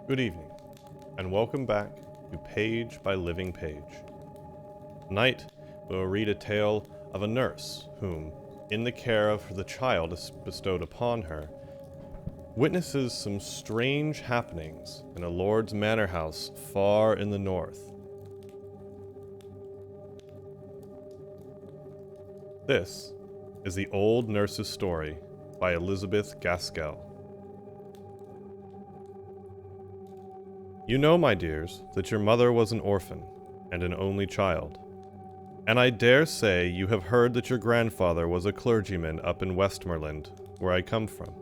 Good evening, and welcome back to Page by Living Page. Tonight, we will read a tale of a nurse whom, in the care of the child bestowed upon her, witnesses some strange happenings in a lord's manor house far in the north. This is The Old Nurse's Story by Elizabeth Gaskell. You know, my dears, that your mother was an orphan and an only child. And I dare say you have heard that your grandfather was a clergyman up in Westmoreland, where I come from.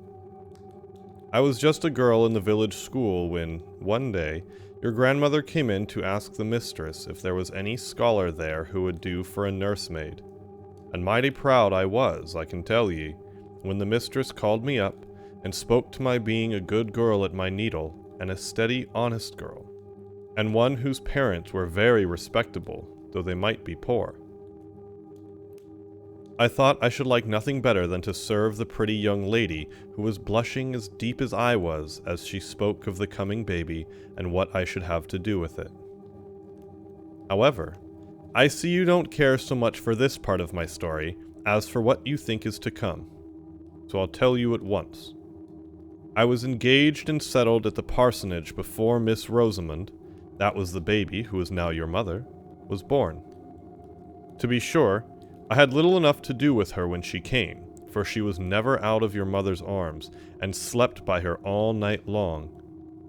I was just a girl in the village school when, one day, your grandmother came in to ask the mistress if there was any scholar there who would do for a nursemaid. And mighty proud I was, I can tell ye, when the mistress called me up and spoke to my being a good girl at my needle, and a steady, honest girl, and one whose parents were very respectable, though they might be poor. I thought I should like nothing better than to serve the pretty young lady who was blushing as deep as I was as she spoke of the coming baby and what I should have to do with it. However, I see you don't care so much for this part of my story as for what you think is to come, so I'll tell you at once. I was engaged and settled at the parsonage before Miss Rosamond, that was the baby who is now your mother, was born. To be sure, I had little enough to do with her when she came, for she was never out of your mother's arms, and slept by her all night long,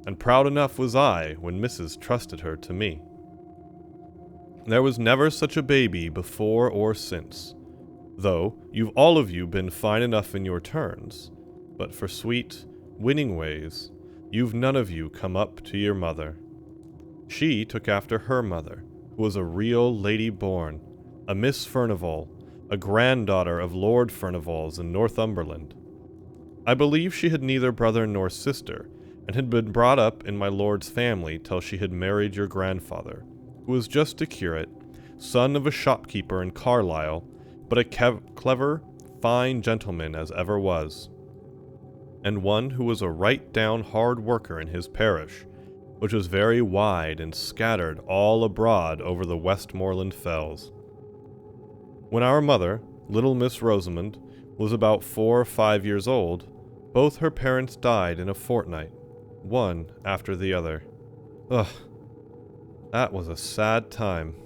and proud enough was I when Mrs. trusted her to me. There was never such a baby before or since, though you've all of you been fine enough in your turns, but for sweet, winning ways, you've none of you come up to your mother. She took after her mother, who was a real lady born, a Miss Furnivall, a granddaughter of Lord Furnivall's in Northumberland. I believe she had neither brother nor sister, and had been brought up in my lord's family till she had married your grandfather, who was just a curate, son of a shopkeeper in Carlisle, but a clever, fine gentleman as ever was, and one who was a right-down hard worker in his parish, which was very wide and scattered all abroad over the Westmoreland fells. When our mother, little Miss Rosamond, was about 4 or 5 years old, both her parents died in a fortnight, one after the other. Ugh, that was a sad time.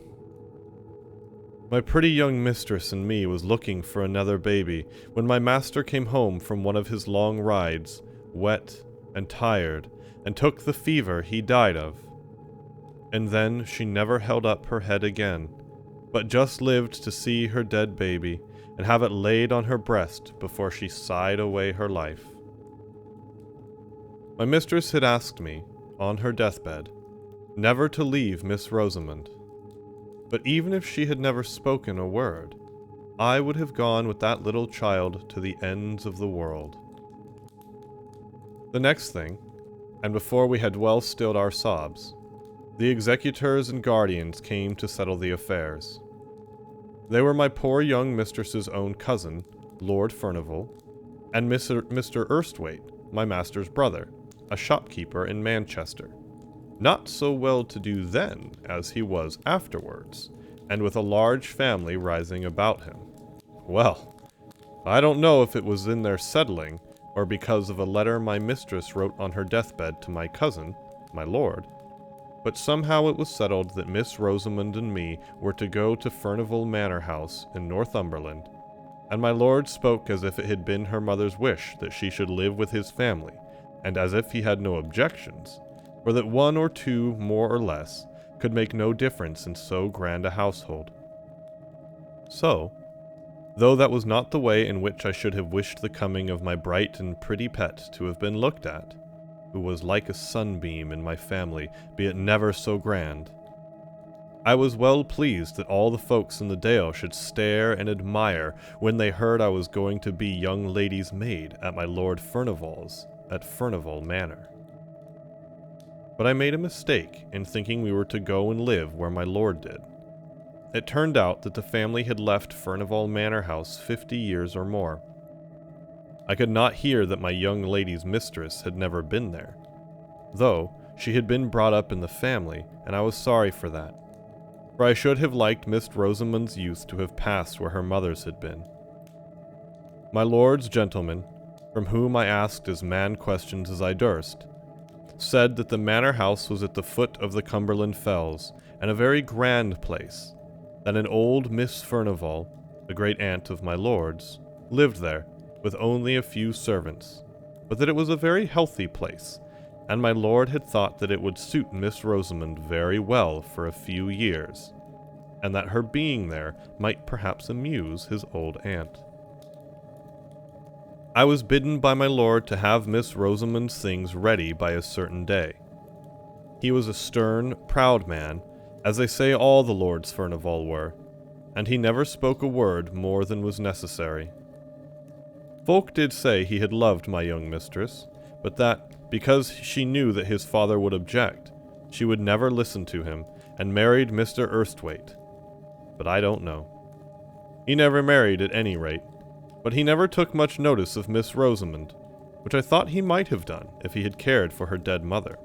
My pretty young mistress and me was looking for another baby when my master came home from one of his long rides, wet and tired, and took the fever he died of. And then she never held up her head again, but just lived to see her dead baby and have it laid on her breast before she sighed away her life. My mistress had asked me, on her deathbed, never to leave Miss Rosamond. But even if she had never spoken a word, I would have gone with that little child to the ends of the world. The next thing, and before we had well stilled our sobs, the executors and guardians came to settle the affairs. They were my poor young mistress's own cousin, Lord Furnivall, and Mr. Erstwaite, my master's brother, a shopkeeper in Manchester. Not so well-to-do then as he was afterwards, and with a large family rising about him. Well, I don't know if it was in their settling, or because of a letter my mistress wrote on her deathbed to my cousin, my lord, but somehow it was settled that Miss Rosamond and me were to go to Furnivall Manor House in Northumberland, and my lord spoke as if it had been her mother's wish that she should live with his family, and as if he had no objections, or that one or two, more or less, could make no difference in so grand a household. So, though that was not the way in which I should have wished the coming of my bright and pretty pet to have been looked at, who was like a sunbeam in my family, be it never so grand, I was well pleased that all the folks in the dale should stare and admire when they heard I was going to be young lady's maid at my Lord Furnivall's at Furnivall Manor. But I made a mistake in thinking we were to go and live where my lord did. It turned out that the family had left Furnivall Manor House 50 years or more. I could not hear that my young lady's mistress had never been there, though She had been brought up in the family, and I was sorry for that, for I should have liked Miss Rosamond's youth to have passed where her mother's had been. My lord's gentleman, from whom I asked as man questions as I durst, said that the manor house was at the foot of the Cumberland Fells, and a very grand place, that an old Miss Furnivall, the great aunt of my lord's, lived there, with only a few servants, but that it was a very healthy place, and my lord had thought that it would suit Miss Rosamond very well for a few years, and that her being there might perhaps amuse his old aunt. I was bidden by my lord to have Miss Rosamond's things ready by a certain day. He was a stern, proud man, as they say all the lords Furnivall were, and he never spoke a word more than was necessary. Folk did say he had loved my young mistress, but that, because she knew that his father would object, she would never listen to him, and married Mr. Erstwaite. But I don't know. He never married at any rate, but he never took much notice of Miss Rosamond, which I thought he might have done if he had cared for her dead mother.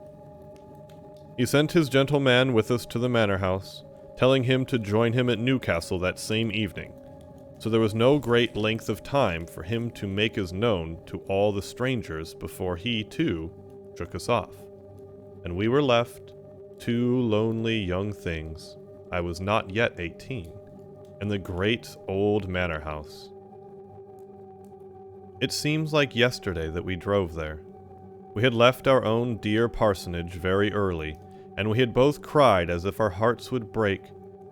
He sent his gentleman with us to the manor house, telling him to join him at Newcastle that same evening, so there was no great length of time for him to make us known to all the strangers before he, too, shook us off, and we were left, two lonely young things, I was not yet 18, in the great old manor house. It seems like yesterday that we drove there. We had left our own dear parsonage very early, and we had both cried as if our hearts would break,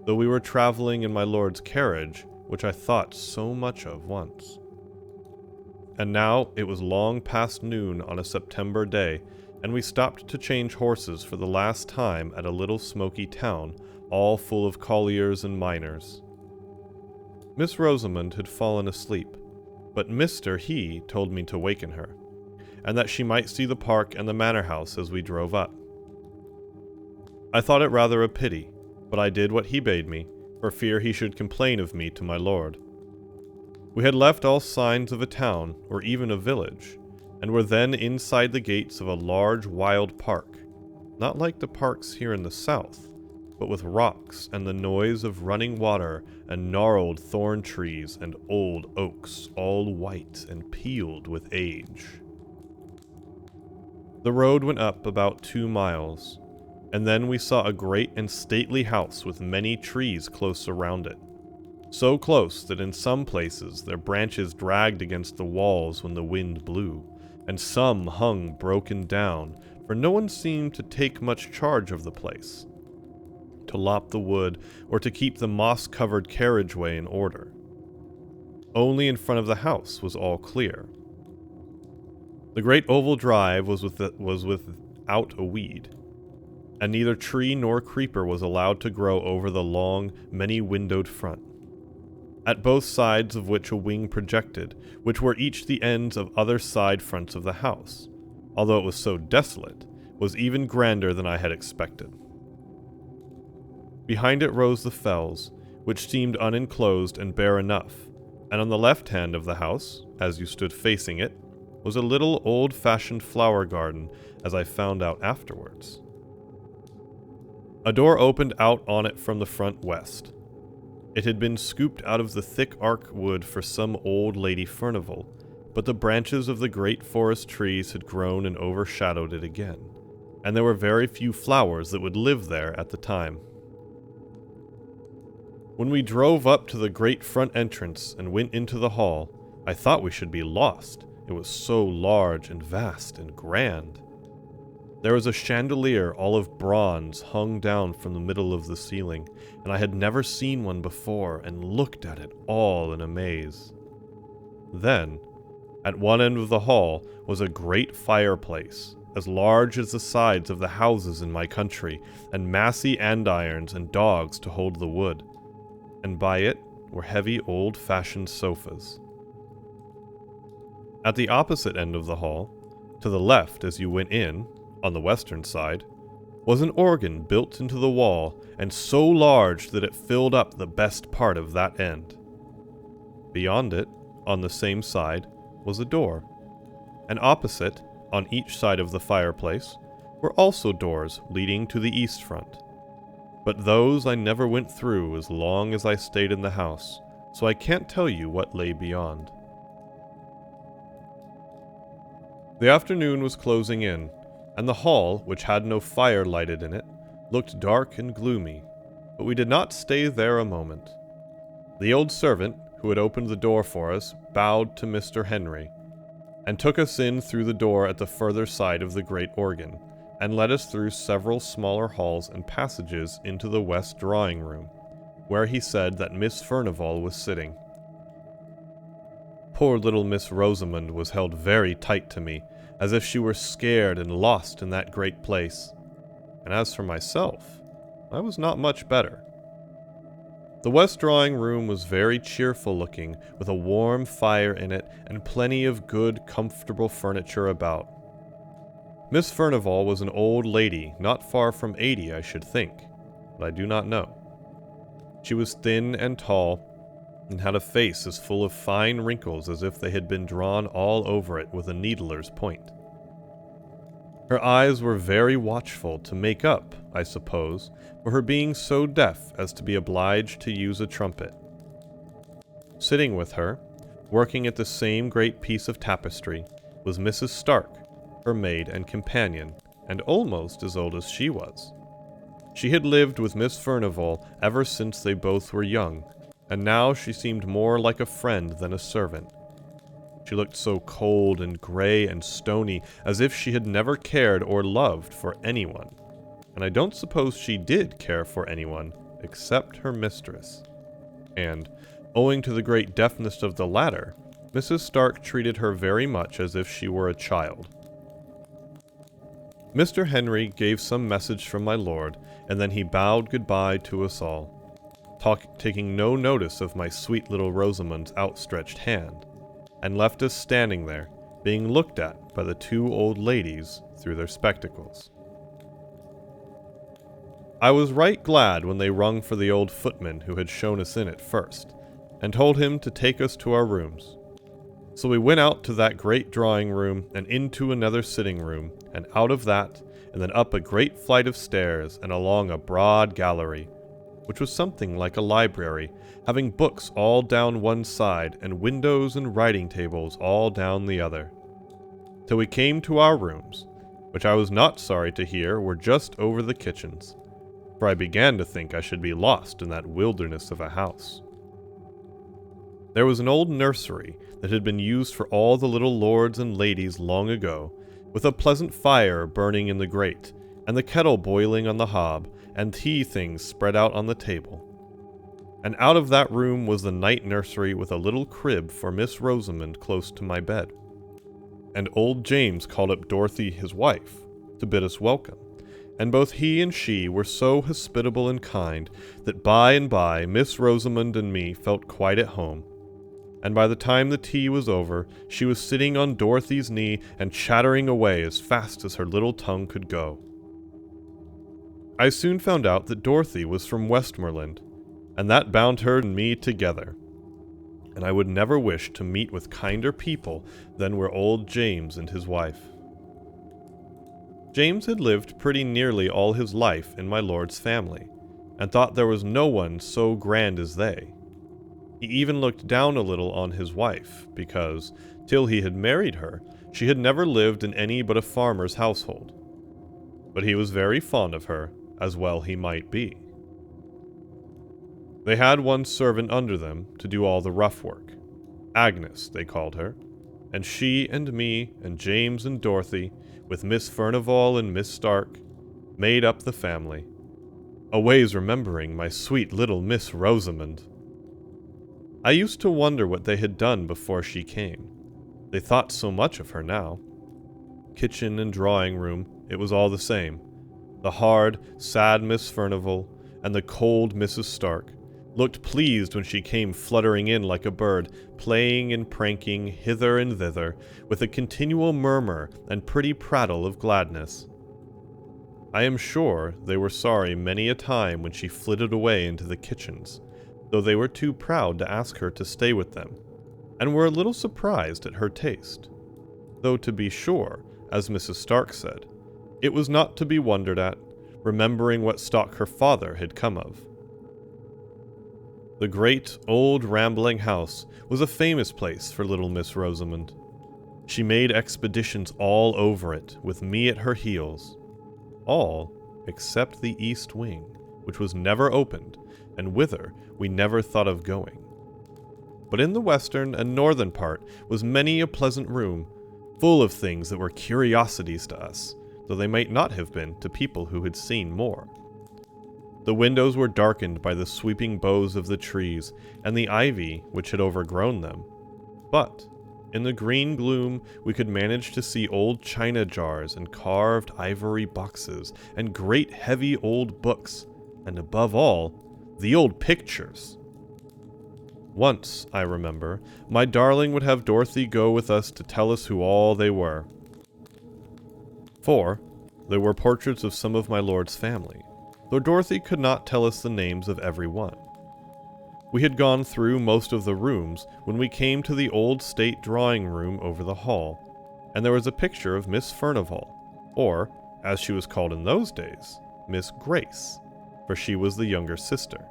though we were traveling in my lord's carriage, which I thought so much of once. And now it was long past noon on a September day, and we stopped to change horses for the last time at a little smoky town, all full of colliers and miners. Miss Rosamond had fallen asleep, but Mr. He told me to waken her, and that she might see the park and the manor house as we drove up. I thought it rather a pity, but I did what he bade me, for fear he should complain of me to my lord. We had left all signs of a town, or even a village, and were then inside the gates of a large wild park, not like the parks here in the south, but with rocks and the noise of running water and gnarled thorn trees and old oaks, all white and peeled with age. The road went up about 2 miles, and then we saw a great and stately house with many trees close around it, so close that in some places their branches dragged against the walls when the wind blew, and some hung broken down, for no one seemed to take much charge of the place, to lop the wood, or to keep the moss-covered carriageway in order. Only in front of the house was all clear. The great oval drive was without a weed, and neither tree nor creeper was allowed to grow over the long, many-windowed front, at both sides of which a wing projected, which were each the ends of other side fronts of the house, although it was so desolate, was even grander than I had expected. Behind it rose the fells, which seemed unenclosed and bare enough, and on the left hand of the house, as you stood facing it, was a little old-fashioned flower garden, as I found out afterwards. A door opened out on it from the front west. It had been scooped out of the thick ark wood for some old Lady Furnivall, but the branches of the great forest trees had grown and overshadowed it again, and there were very few flowers that would live there at the time. When we drove up to the great front entrance and went into the hall, I thought we should be lost. It was so large and vast and grand. There was a chandelier all of bronze hung down from the middle of the ceiling, and I had never seen one before and looked at it all in amaze. Then, at one end of the hall was a great fireplace, as large as the sides of the houses in my country, and massy andirons and dogs to hold the wood, and by it were heavy old-fashioned sofas. At the opposite end of the hall, to the left as you went in, on the western side, was an organ built into the wall, and so large that it filled up the best part of that end. Beyond it, on the same side, was a door, and opposite, on each side of the fireplace, were also doors leading to the east front. But those I never went through as long as I stayed in the house, so I can't tell you what lay beyond. The afternoon was closing in, and the hall, which had no fire lighted in it, looked dark and gloomy, but we did not stay there a moment. The old servant, who had opened the door for us, bowed to Mr. Henry, and took us in through the door at the further side of the great organ, and led us through several smaller halls and passages into the west drawing room, where he said that Miss Furnivall was sitting. Poor little Miss Rosamond was held very tight to me, as if she were scared and lost in that great place. And as for myself, I was not much better. The west drawing room was very cheerful looking, with a warm fire in it and plenty of good, comfortable furniture about. Miss Furnivall was an old lady, not far from 80, I should think, but I do not know. She was thin and tall, and had a face as full of fine wrinkles as if they had been drawn all over it with a needler's point. Her eyes were very watchful to make up, I suppose, for her being so deaf as to be obliged to use a trumpet. Sitting with her, working at the same great piece of tapestry, was Mrs. Stark, her maid and companion, and almost as old as she was. She had lived with Miss Furnivall ever since they both were young, and now she seemed more like a friend than a servant. She looked so cold and gray and stony, as if she had never cared or loved for anyone, and I don't suppose she did care for anyone except her mistress. And, owing to the great deafness of the latter, Mrs. Stark treated her very much as if she were a child. Mr. Henry gave some message from my lord, and then he bowed goodbye to us all, taking no notice of my sweet little Rosamond's outstretched hand, and left us standing there, being looked at by the two old ladies through their spectacles. I was right glad when they rung for the old footman who had shown us in at first, and told him to take us to our rooms. So we went out to that great drawing room, and into another sitting room, and out of that, and then up a great flight of stairs, and along a broad gallery, which was something like a library, having books all down one side, and windows and writing tables all down the other, till we came to our rooms, which I was not sorry to hear were just over the kitchens, for I began to think I should be lost in that wilderness of a house. There was an old nursery that had been used for all the little lords and ladies long ago, with a pleasant fire burning in the grate, and the kettle boiling on the hob, and tea things spread out on the table. And out of that room was the night nursery with a little crib for Miss Rosamond close to my bed. And old James called up Dorothy his wife, to bid us welcome, and both he and she were so hospitable and kind that by and by Miss Rosamond and me felt quite at home, and by the time the tea was over, she was sitting on Dorothy's knee and chattering away as fast as her little tongue could go. I soon found out that Dorothy was from Westmoreland, and that bound her and me together, and I would never wish to meet with kinder people than were old James and his wife. James had lived pretty nearly all his life in my lord's family, and thought there was no one so grand as they. He even looked down a little on his wife, because, till he had married her, she had never lived in any but a farmer's household. But he was very fond of her, as well he might be. They had one servant under them to do all the rough work. Agnes, they called her, and she and me and James and Dorothy, with Miss Furnivall and Miss Stark, made up the family, always remembering my sweet little Miss Rosamond. I used to wonder what they had done before she came. They thought so much of her now. Kitchen and drawing room, it was all the same. The hard, sad Miss Furnivall and the cold Mrs. Stark looked pleased when she came fluttering in like a bird, playing and pranking hither and thither, with a continual murmur and pretty prattle of gladness. I am sure they were sorry many a time when she flitted away into the kitchens, though they were too proud to ask her to stay with them, and were a little surprised at her taste, though to be sure, as Mrs. Stark said, It was not to be wondered at, remembering what stock her father had come of. The great, old, rambling house was a famous place for little Miss Rosamond. She made expeditions all over it, with me at her heels. All except the east wing, which was never opened, and whither we never thought of going. But in the western and northern part was many a pleasant room, full of things that were curiosities to us, though they might not have been to people who had seen more. The windows were darkened by the sweeping boughs of the trees and the ivy which had overgrown them, but in the green gloom we could manage to see old china jars and carved ivory boxes and great heavy old books, and above all, the old pictures. Once, I remember, my darling would have Dorothy go with us to tell us who all they were. For there were portraits of some of my lord's family, though Dorothy could not tell us the names of every one. We had gone through most of the rooms when we came to the old state drawing room over the hall, and there was a picture of Miss Furnivall, or, as she was called in those days, Miss Grace, for she was the younger sister.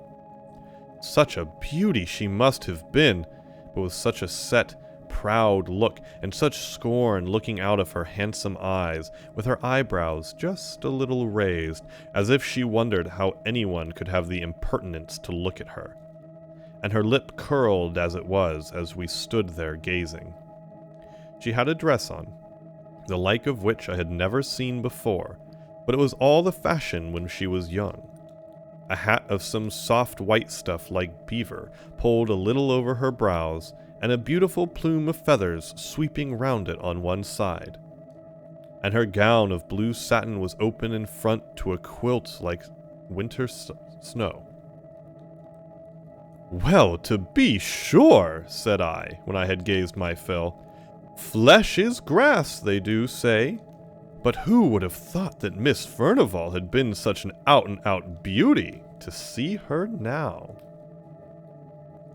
Such a beauty she must have been, but with such a set, proud look, and such scorn looking out of her handsome eyes, with her eyebrows just a little raised, as if she wondered how anyone could have the impertinence to look at her, and her lip curled as it was as we stood there gazing. She had a dress on, the like of which I had never seen before, but it was all the fashion when she was young. A hat of some soft white stuff like beaver, pulled a little over her brows, and a beautiful plume of feathers sweeping round it on one side. And her gown of blue satin was open in front to a quilt like winter snow. "Well, to be sure," said I, when I had gazed my fill. "Flesh is grass, they do say. But who would have thought that Miss Furnivall had been such an out-and-out beauty, to see her now?"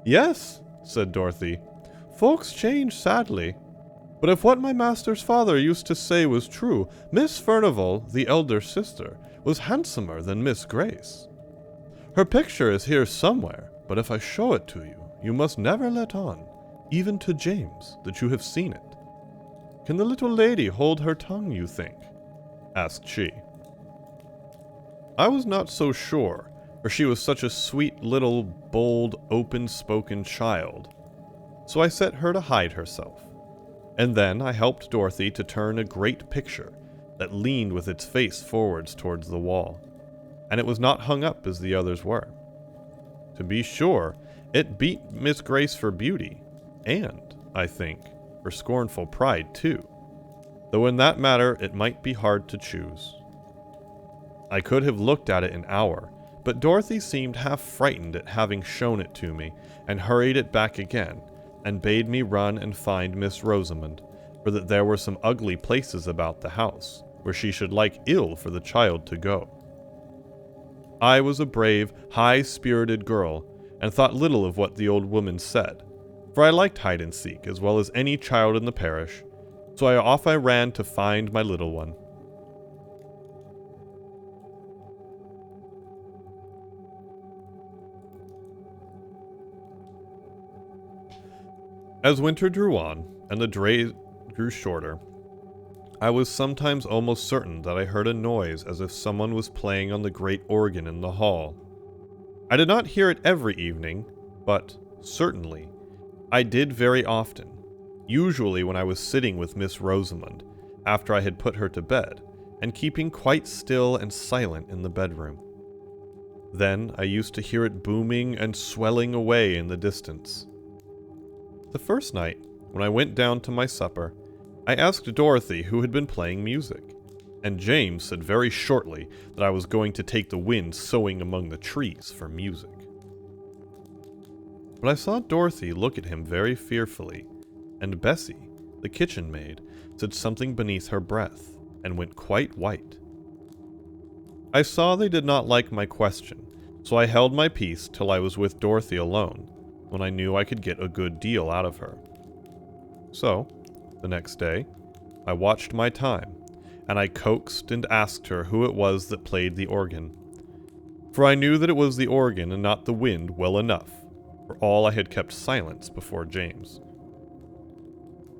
"Yes," said Dorothy, "folks change sadly. But if what my master's father used to say was true, Miss Furnivall, the elder sister, was handsomer than Miss Grace. Her picture is here somewhere, but if I show it to you, you must never let on, even to James, that you have seen it. Can the little lady hold her tongue, you think?" asked she. I was not so sure, for she was such a sweet little, bold, open-spoken child. So I set her to hide herself, and then I helped Dorothy to turn a great picture that leaned with its face forwards towards the wall, and it was not hung up as the others were. To be sure, it beat Miss Grace for beauty, and, I think, for scornful pride too, though in that matter it might be hard to choose. I could have looked at it an hour, but Dorothy seemed half frightened at having shown it to me, and hurried it back again, and bade me run and find Miss Rosamond, for that there were some ugly places about the house, where she should like ill for the child to go. I was a brave, high-spirited girl, and thought little of what the old woman said, for I liked hide-and-seek as well as any child in the parish, so off I ran to find my little one. As winter drew on, and the days grew shorter, I was sometimes almost certain that I heard a noise as if someone was playing on the great organ in the hall. I did not hear it every evening, but, certainly, I did very often, usually when I was sitting with Miss Rosamond, after I had put her to bed, and keeping quite still and silent in the bedroom. Then I used to hear it booming and swelling away in the distance. The first night, when I went down to my supper, I asked Dorothy who had been playing music, and James said very shortly that I was going to take the wind sowing among the trees for music. But I saw Dorothy look at him very fearfully, and Bessie, the kitchen maid, said something beneath her breath, and went quite white. I saw they did not like my question, so I held my peace till I was with Dorothy alone, when I knew I could get a good deal out of her. So, the next day, I watched my time, and I coaxed and asked her who it was that played the organ. For I knew that it was the organ and not the wind well enough, for all I had kept silence before James.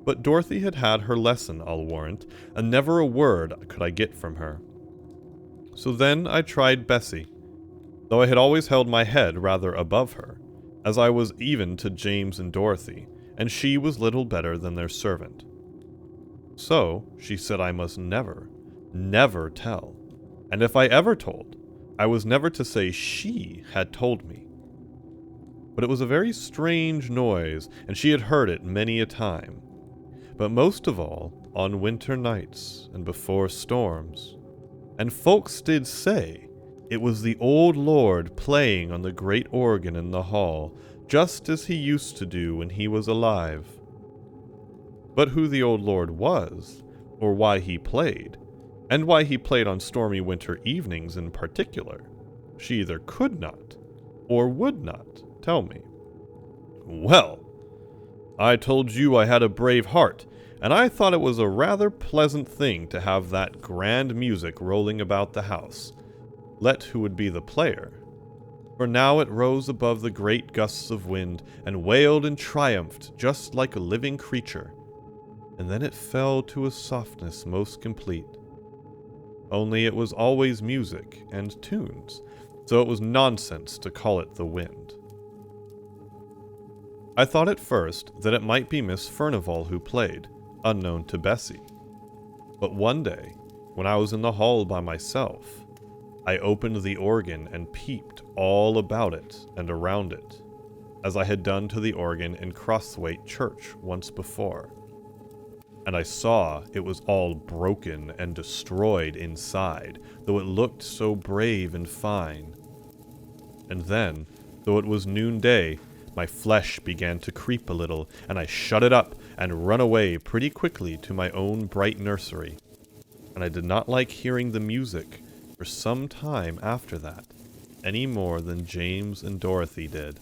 But Dorothy had had her lesson, I'll warrant, and never a word could I get from her. So then I tried Bessie, though I had always held my head rather above her, as I was even to James and Dorothy, and she was little better than their servant. So she said I must never, never tell, and if I ever told, I was never to say she had told me. But it was a very strange noise, and she had heard it many a time, but most of all on winter nights and before storms. And folks did say it was the old lord playing on the great organ in the hall, just as he used to do when he was alive. But who the old lord was, or why he played, and why he played on stormy winter evenings in particular, she either could not, or would not, tell me. Well, I told you I had a brave heart, and I thought it was a rather pleasant thing to have that grand music rolling about the house, let who would be the player. For now it rose above the great gusts of wind, and wailed and triumphed just like a living creature, and then it fell to a softness most complete. Only it was always music and tunes, so it was nonsense to call it the wind. I thought at first that it might be Miss Furnivall who played, unknown to Bessie. But one day, when I was in the hall by myself, I opened the organ and peeped all about it and around it, as I had done to the organ in Crosthwaite Church once before. And I saw it was all broken and destroyed inside, though it looked so brave and fine. And then, though it was noonday, my flesh began to creep a little, and I shut it up and run away pretty quickly to my own bright nursery. And I did not like hearing the music for some time after that, any more than James and Dorothy did.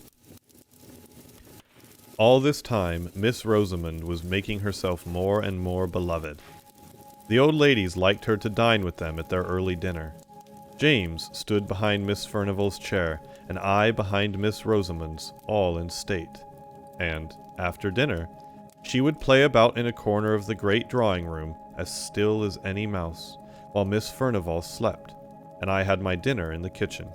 All this time, Miss Rosamond was making herself more and more beloved. The old ladies liked her to dine with them at their early dinner. James stood behind Miss Furnivall's chair, and I behind Miss Rosamond's, all in state. And, after dinner, she would play about in a corner of the great drawing-room, as still as any mouse, while Miss Furnivall slept, and I had my dinner in the kitchen.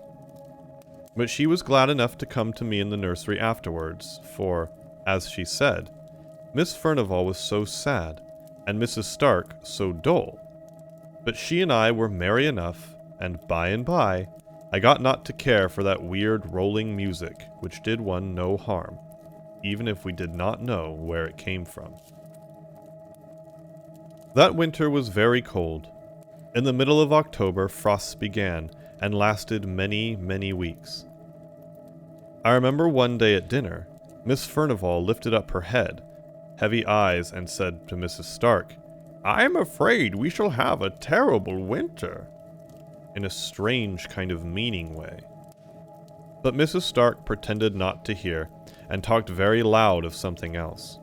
But she was glad enough to come to me in the nursery afterwards, for, as she said, Miss Furnivall was so sad, and Mrs. Stark so dull. But she and I were merry enough, and by, I got not to care for that weird rolling music, which did one no harm, even if we did not know where it came from. That winter was very cold. In the middle of October, frosts began, and lasted many, many weeks. I remember one day at dinner, Miss Furnivall lifted up her head, heavy eyes, and said to Mrs. Stark, "I'm afraid we shall have a terrible winter," in a strange kind of meaning way. But Mrs. Stark pretended not to hear, and talked very loud of something else.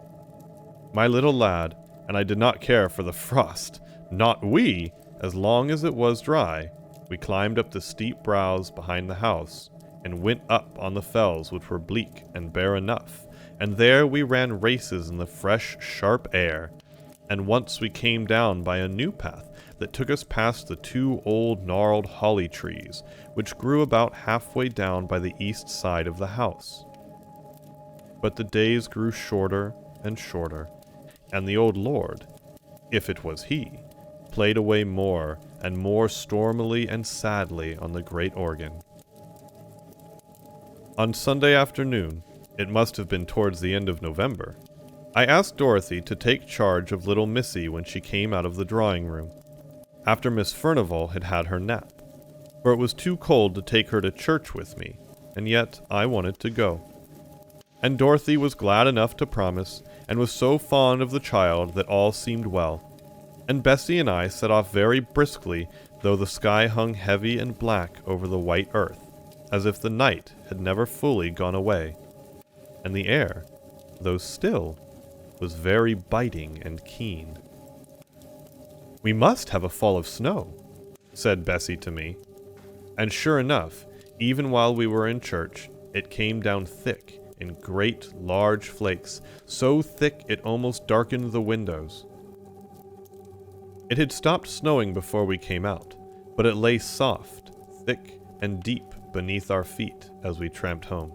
My little lad, and I did not care for the frost, not we, as long as it was dry, we climbed up the steep brows behind the house, and went up on the fells which were bleak and bare enough, and there we ran races in the fresh, sharp air, and once we came down by a new path that took us past the 2 old gnarled holly trees, which grew about halfway down by the east side of the house. But the days grew shorter and shorter, and the old lord, if it was he, played away more and more stormily and sadly on the great organ. On Sunday afternoon, it must have been towards the end of November, I asked Dorothy to take charge of little Missy when she came out of the drawing-room, after Miss Furnivall had had her nap, for it was too cold to take her to church with me, and yet I wanted to go. And Dorothy was glad enough to promise, and was so fond of the child that all seemed well, and Bessie and I set off very briskly, though the sky hung heavy and black over the white earth, as if the night had never fully gone away, and the air, though still, was very biting and keen. "We must have a fall of snow," said Bessie to me. And sure enough, even while we were in church, it came down thick, in great large flakes, so thick it almost darkened the windows. It had stopped snowing before we came out, but it lay soft, thick, and deep beneath our feet as we tramped home.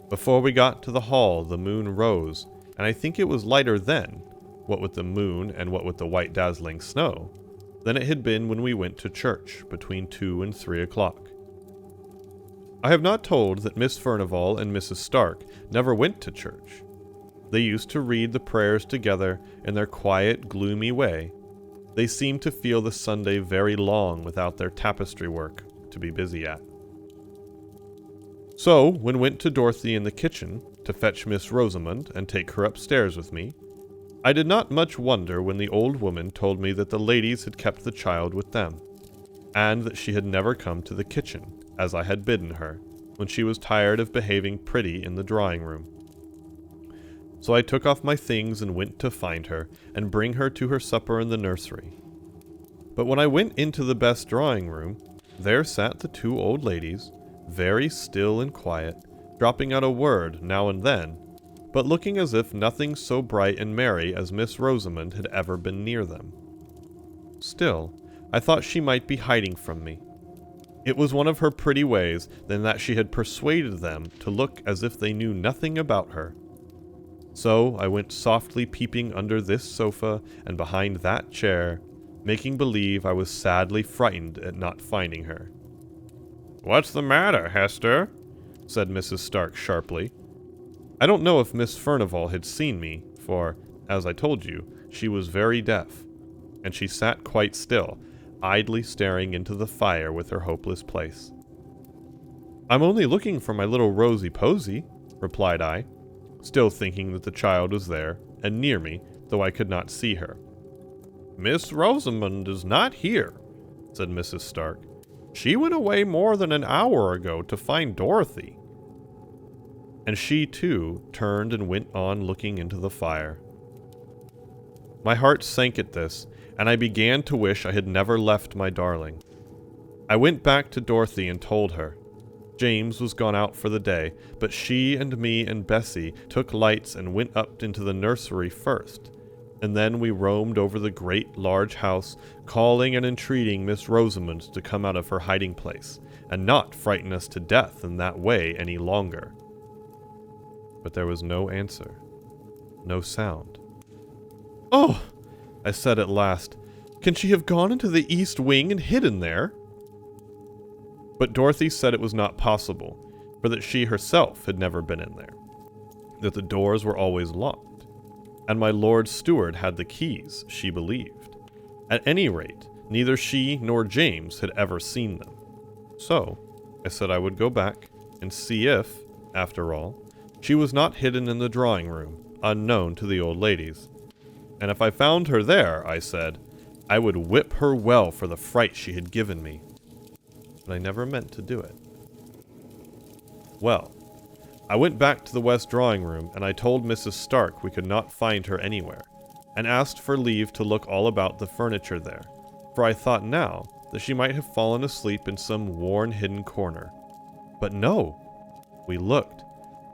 Before we got to the hall, the moon rose, and I think it was lighter then, what with the moon and what with the white dazzling snow, than it had been when we went to church between 2 and 3 o'clock. I have not told that Miss Furnival and Mrs. Stark never went to church. They used to read the prayers together in their quiet, gloomy way. They seemed to feel the Sunday very long without their tapestry work to be busy at. So, when went to Dorothy in the kitchen to fetch Miss Rosamond and take her upstairs with me, I did not much wonder when the old woman told me that the ladies had kept the child with them, and that she had never come to the kitchen, as I had bidden her, when she was tired of behaving pretty in the drawing-room. So I took off my things and went to find her, and bring her to her supper in the nursery. But when I went into the best drawing-room, there sat the 2 old ladies, very still and quiet, dropping out a word now and then, but looking as if nothing so bright and merry as Miss Rosamond had ever been near them. Still, I thought she might be hiding from me. It was one of her pretty ways, then, that she had persuaded them to look as if they knew nothing about her. So I went softly peeping under this sofa and behind that chair, making believe I was sadly frightened at not finding her. "What's the matter, Hester?" said Mrs. Stark sharply. I don't know if Miss Furnival had seen me, for, as I told you, she was very deaf, and she sat quite still, idly staring into the fire with her hopeless place. "I'm only looking for my little Rosy-Posy," replied I, still thinking that the child was there, and near me, though I could not see her. "Miss Rosamond is not here," said Mrs. Stark. "She went away more than an hour ago to find Dorothy." And she, too, turned and went on looking into the fire. My heart sank at this, and I began to wish I had never left my darling. I went back to Dorothy and told her. James was gone out for the day, but she and me and Bessie took lights and went up into the nursery first, and then we roamed over the great large house, calling and entreating Miss Rosamond to come out of her hiding place, and not frighten us to death in that way any longer. But there was no answer, no sound. "Oh!" I said at last, "can she have gone into the east wing and hidden there?" But Dorothy said it was not possible, for that she herself had never been in there, that the doors were always locked, and my Lord Steward had the keys, she believed. At any rate, neither she nor James had ever seen them. So, I said I would go back and see if, after all, she was not hidden in the drawing-room, unknown to the old ladies. And if I found her there, I said, I would whip her well for the fright she had given me. But I never meant to do it. Well, I went back to the west drawing-room, and I told Mrs. Stark we could not find her anywhere, and asked for leave to look all about the furniture there, for I thought now that she might have fallen asleep in some worn hidden corner. But no! We looked.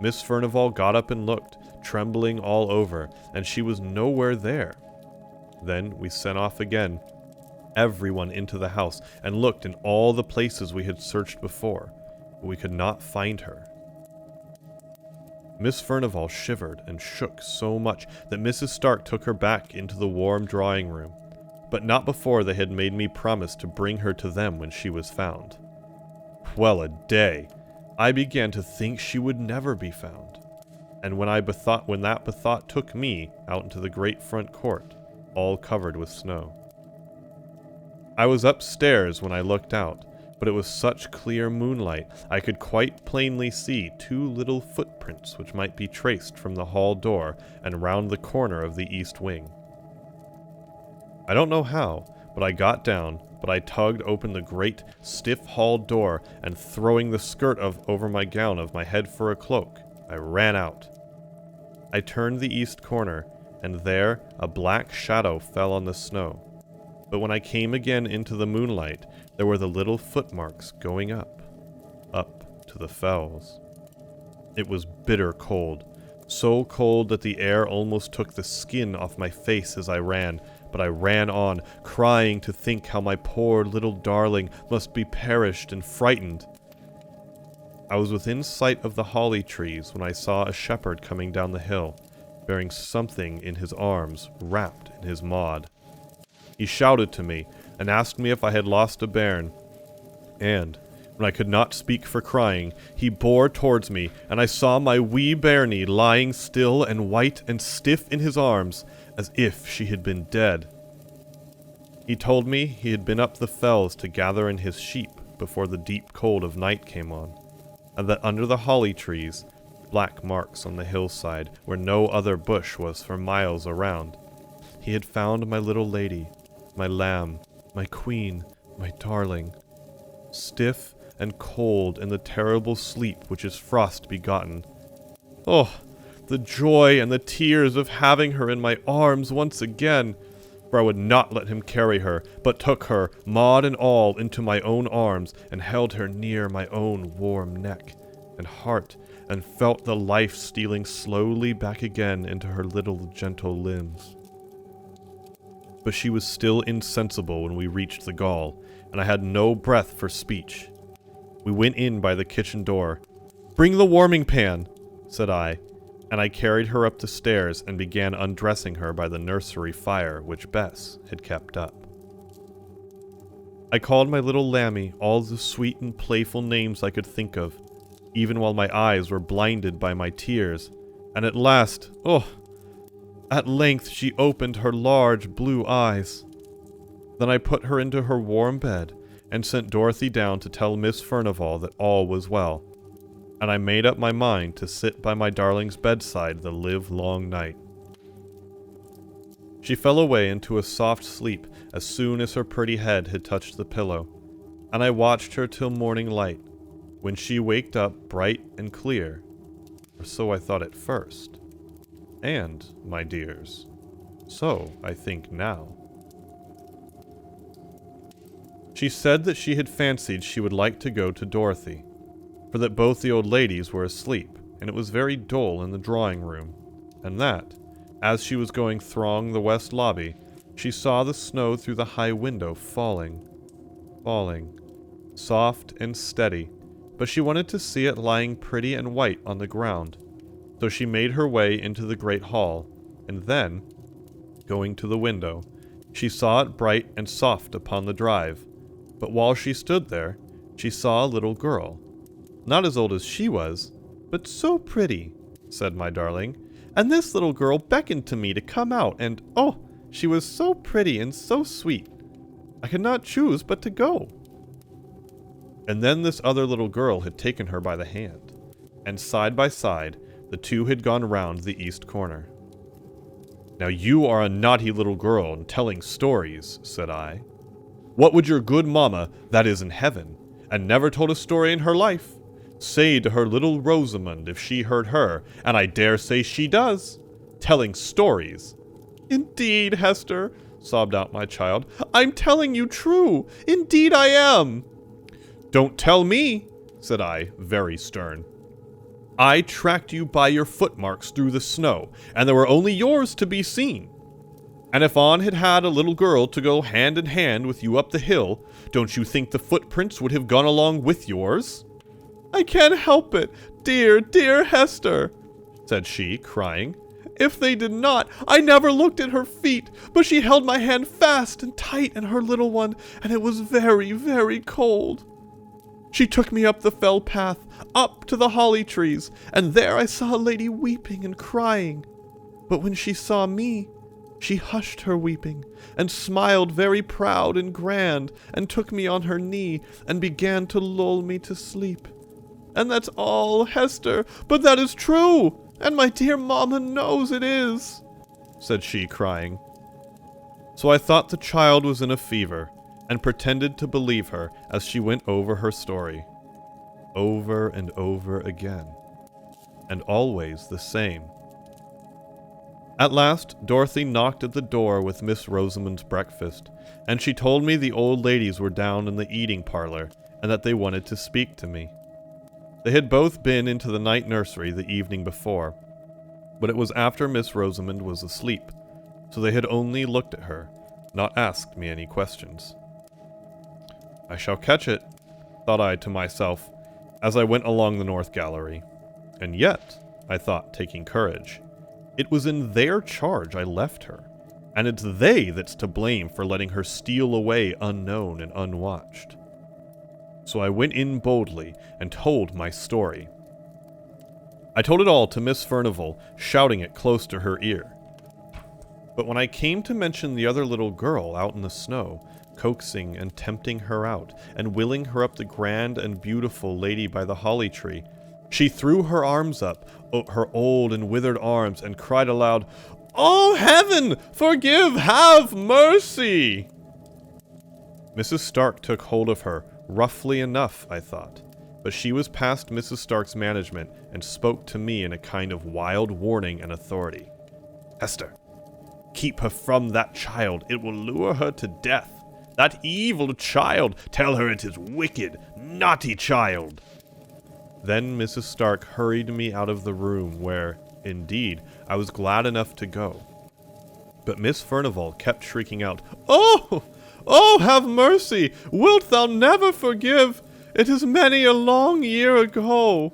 Miss Furnival got up and looked, trembling all over, and she was nowhere there. Then we sent off again, everyone into the house, and looked in all the places we had searched before, but we could not find her. Miss Furnival shivered and shook so much that Mrs. Stark took her back into the warm drawing-room, but not before they had made me promise to bring her to them when she was found. Well a day! I began to think she would never be found, and when that thought took me out into the great front court, all covered with snow. I was upstairs when I looked out, but it was such clear moonlight I could quite plainly see 2 little footprints which might be traced from the hall door and round the corner of the east wing. I don't know how, but I got down, but I tugged open the great, stiff hall door, and throwing the skirt over my gown of my head for a cloak, I ran out. I turned the east corner, and there a black shadow fell on the snow, But when I came again into the moonlight, there were the little footmarks going up to the fells. It was bitter cold, so cold that the air almost took the skin off my face as I ran, but I ran on, crying to think how my poor little darling must be perished and frightened. I was within sight of the holly trees when I saw a shepherd coming down the hill, bearing something in his arms, wrapped in his maud. He shouted to me, and asked me if I had lost a bairn, and, when I could not speak for crying, he bore towards me, and I saw my wee bairnie lying still and white and stiff in his arms, as if she had been dead. He told me he had been up the fells to gather in his sheep before the deep cold of night came on, and that under the holly trees, black marks on the hillside where no other bush was for miles around, he had found my little lady, my lamb, my queen, my darling, stiff and cold in the terrible sleep which is frost begotten. Oh, the joy and the tears of having her in my arms once again, for I would not let him carry her, but took her, Maud and all, into my own arms, and held her near my own warm neck and heart, and felt the life stealing slowly back again into her little gentle limbs. But she was still insensible when we reached the gall, and I had no breath for speech. We went in by the kitchen door. "Bring the warming pan," said I, and I carried her up the stairs and began undressing her by the nursery fire which Bess had kept up. I called my little Lammy all the sweet and playful names I could think of, even while my eyes were blinded by my tears, and at length she opened her large blue eyes. Then I put her into her warm bed, and sent Dorothy down to tell Miss Furnivall that all was well, and I made up my mind to sit by my darling's bedside the livelong night. She fell away into a soft sleep as soon as her pretty head had touched the pillow, and I watched her till morning light, when she waked up bright and clear, or so I thought at first, and, my dears, so I think now. She said that she had fancied she would like to go to Dorothy, for that both the old ladies were asleep, and it was very dull in the drawing room, and that, as she was going throng the west lobby, she saw the snow through the high window falling, soft and steady, but she wanted to see it lying pretty and white on the ground, so she made her way into the great hall, and then, going to the window, she saw it bright and soft upon the drive. But while she stood there, she saw a little girl. Not as old as she was, but so pretty, said my darling, and this little girl beckoned to me to come out, and oh, she was so pretty and so sweet. I could not choose but to go. And then this other little girl had taken her by the hand, and side by side, the two had gone round the east corner. "Now you are a naughty little girl and telling stories," said I. "What would your good mamma, that is in heaven, and never told a story in her life, say to her little Rosamond if she heard her, and I dare say she does, telling stories?" "Indeed, Hester," sobbed out my child, "I'm telling you true. Indeed I am." "Don't tell me," said I, very stern. "I tracked you by your footmarks through the snow, and there were only yours to be seen. And if Anne had had a little girl to go hand in hand with you up the hill, don't you think the footprints would have gone along with yours?" "I can't help it, dear, dear Hester," said she, crying. "If they did not, I never looked at her feet, but she held my hand fast and tight in her little one, and it was very, very cold. She took me up the fell path, up to the holly trees, and there I saw a lady weeping and crying. But when she saw me, she hushed her weeping, and smiled very proud and grand, and took me on her knee, and began to lull me to sleep. And that's all, Hester, but that is true, and my dear mamma knows it is," said she, crying. So I thought the child was in a fever, and pretended to believe her as she went over her story, over and over again, and always the same. At last, Dorothy knocked at the door with Miss Rosamond's breakfast, and she told me the old ladies were down in the eating parlor, and that they wanted to speak to me. They had both been into the night nursery the evening before, but it was after Miss Rosamond was asleep, so they had only looked at her, not asked me any questions. I shall catch it, thought I to myself, as I went along the north gallery. And yet, I thought, taking courage, it was in their charge I left her, and it's they that's to blame for letting her steal away unknown and unwatched. So I went in boldly and told my story. I told it all to Miss Furnivall, shouting it close to her ear. But when I came to mention the other little girl out in the snow, coaxing and tempting her out, and willing her up the grand and beautiful lady by the holly tree, she threw her arms up, her old and withered arms, and cried aloud, "Oh, heaven, forgive, have mercy!" Mrs. Stark took hold of her, roughly enough, I thought, but she was past Mrs. Stark's management and spoke to me in a kind of wild warning and authority. "Hester, keep her from that child. It will lure her to death. That evil child. Tell her it is wicked, naughty child." Then Mrs. Stark hurried me out of the room where, indeed, I was glad enough to go. But Miss Furnivall kept shrieking out, "Oh! Oh, have mercy! Wilt thou never forgive? It is many a long year ago."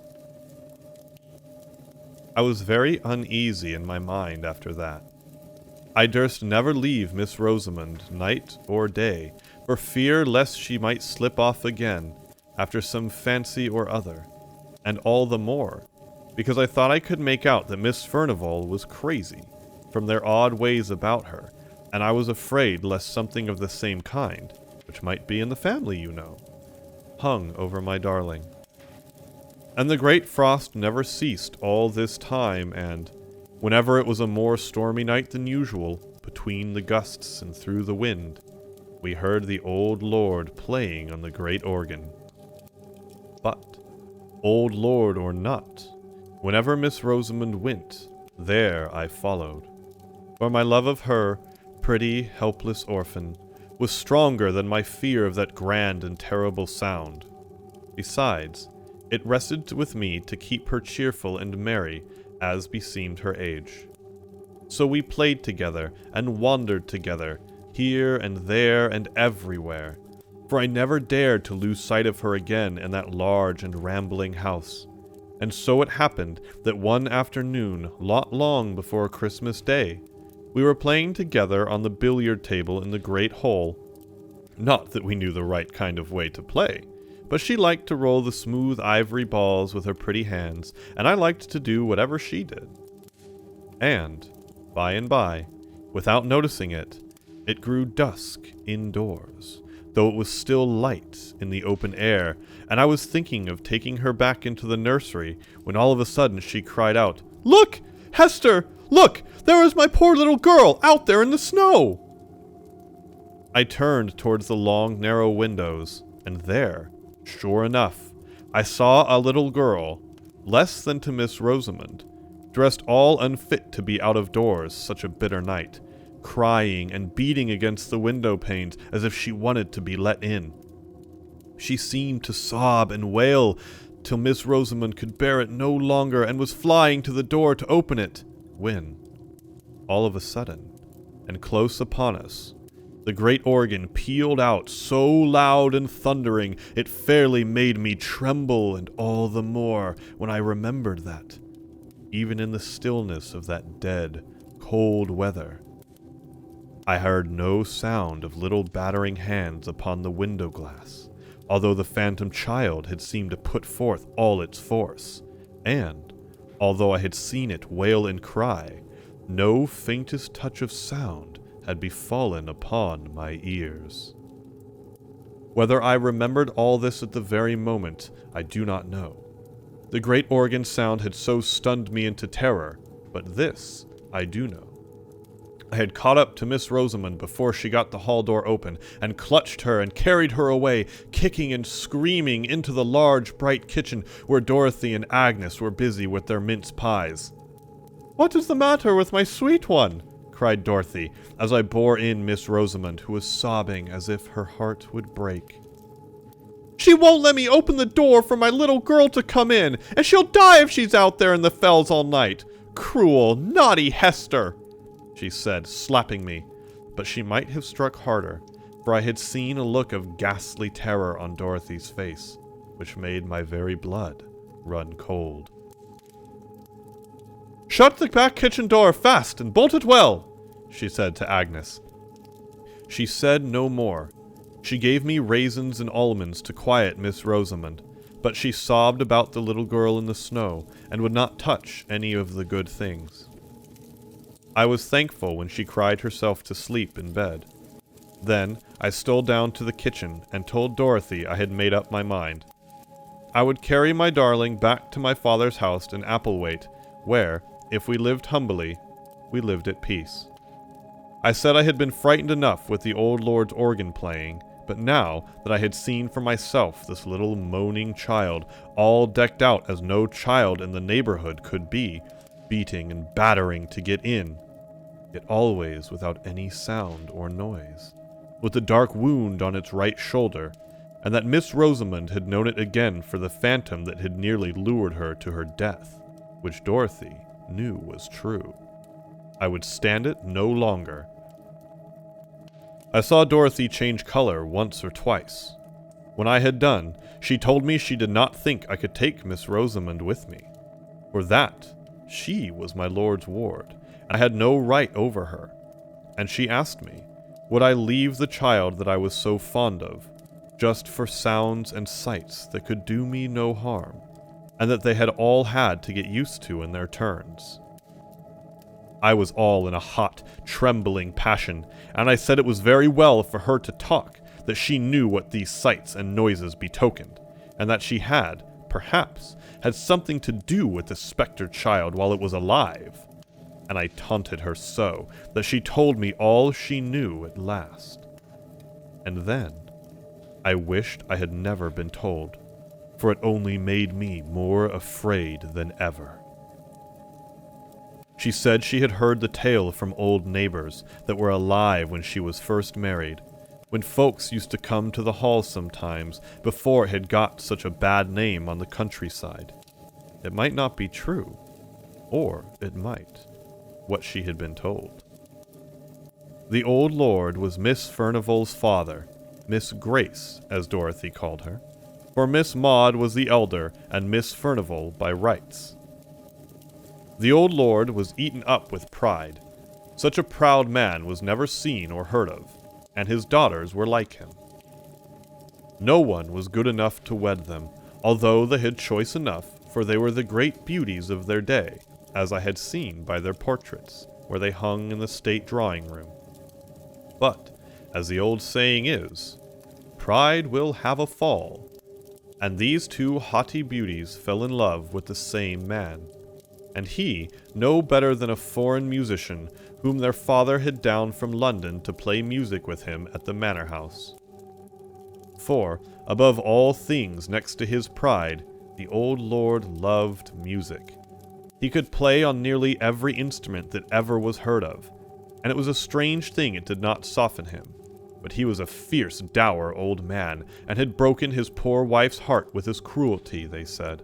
I was very uneasy in my mind after that. I durst never leave Miss Rosamond, night or day, for fear lest she might slip off again, after some fancy or other, and all the more, because I thought I could make out that Miss Furnivall was crazy, from their odd ways about her, and I was afraid lest something of the same kind, which might be in the family, you know, hung over my darling. And the great frost never ceased all this time, and whenever it was a more stormy night than usual, between the gusts and through the wind, we heard the old lord playing on the great organ. But, old lord or not, whenever Miss Rosamond went, there I followed. For my love of her, pretty, helpless orphan, was stronger than my fear of that grand and terrible sound. Besides, it rested with me to keep her cheerful and merry, as beseemed her age. So we played together, and wandered together, here and there and everywhere, for I never dared to lose sight of her again in that large and rambling house. And so it happened that one afternoon, not long before Christmas Day, we were playing together on the billiard table in the great hall. Not that we knew the right kind of way to play, but she liked to roll the smooth ivory balls with her pretty hands, and I liked to do whatever she did. And, by and by, without noticing it, it grew dusk indoors, though it was still light in the open air, and I was thinking of taking her back into the nursery, when all of a sudden she cried out, "Look, Hester! Look! There is my poor little girl out there in the snow!" I turned towards the long, narrow windows, and there, sure enough, I saw a little girl, less than to Miss Rosamond, dressed all unfit to be out of doors such a bitter night, crying and beating against the window panes as if she wanted to be let in. She seemed to sob and wail till Miss Rosamond could bear it no longer and was flying to the door to open it, when, all of a sudden, and close upon us, the great organ pealed out so loud and thundering it fairly made me tremble, and all the more when I remembered that, even in the stillness of that dead, cold weather, I heard no sound of little battering hands upon the window glass, although the phantom child had seemed to put forth all its force, and, although I had seen it wail and cry, no faintest touch of sound had befallen upon my ears. Whether I remembered all this at the very moment, I do not know. The great organ sound had so stunned me into terror, but this I do know. I had caught up to Miss Rosamond before she got the hall door open, and clutched her and carried her away, kicking and screaming, into the large, bright kitchen where Dorothy and Agnes were busy with their mince pies. "What is the matter with my sweet one?" cried Dorothy, as I bore in Miss Rosamond, who was sobbing as if her heart would break. "She won't let me open the door for my little girl to come in, and she'll die if she's out there in the fells all night. Cruel, naughty Hester," she said, slapping me, but she might have struck harder, for I had seen a look of ghastly terror on Dorothy's face, which made my very blood run cold. "Shut the back kitchen door fast and bolt it well," she said to Agnes. She said no more. She gave me raisins and almonds to quiet Miss Rosamond, but she sobbed about the little girl in the snow and would not touch any of the good things. I was thankful when she cried herself to sleep in bed. Then I stole down to the kitchen and told Dorothy I had made up my mind. I would carry my darling back to my father's house in Applewaite, where, if we lived humbly, we lived at peace. I said I had been frightened enough with the old lord's organ playing, but now that I had seen for myself this little moaning child, all decked out as no child in the neighborhood could be, beating and battering to get in, yet always without any sound or noise, with a dark wound on its right shoulder, and that Miss Rosamond had known it again for the phantom that had nearly lured her to her death, which Dorothy knew was true. I would stand it no longer. I saw Dorothy change color once or twice. When I had done, she told me she did not think I could take Miss Rosamond with me, for that she was my lord's ward, and I had no right over her. And she asked me, would I leave the child that I was so fond of, just for sounds and sights that could do me no harm, and that they had all had to get used to in their turns. I was all in a hot, trembling passion, and I said it was very well for her to talk, that she knew what these sights and noises betokened, and that she had, perhaps, had something to do with the spectre child while it was alive. And I taunted her so, that she told me all she knew at last. And then, I wished I had never been told, for it only made me more afraid than ever. She said she had heard the tale from old neighbors that were alive when she was first married, when folks used to come to the hall sometimes before it had got such a bad name on the countryside. It might not be true, or it might, what she had been told. The old lord was Miss Furnival's father, Miss Grace, as Dorothy called her, for Miss Maud was the elder and Miss Furnival by rights. The old lord was eaten up with pride. Such a proud man was never seen or heard of, and his daughters were like him. No one was good enough to wed them, although they had choice enough, for they were the great beauties of their day, as I had seen by their portraits, where they hung in the state drawing-room. But, as the old saying is, pride will have a fall, and these two haughty beauties fell in love with the same man, and he no better than a foreign musician whom their father had down from London to play music with him at the manor house. For, above all things next to his pride, the old lord loved music. He could play on nearly every instrument that ever was heard of, and it was a strange thing it did not soften him. But he was a fierce, dour old man, and had broken his poor wife's heart with his cruelty, they said.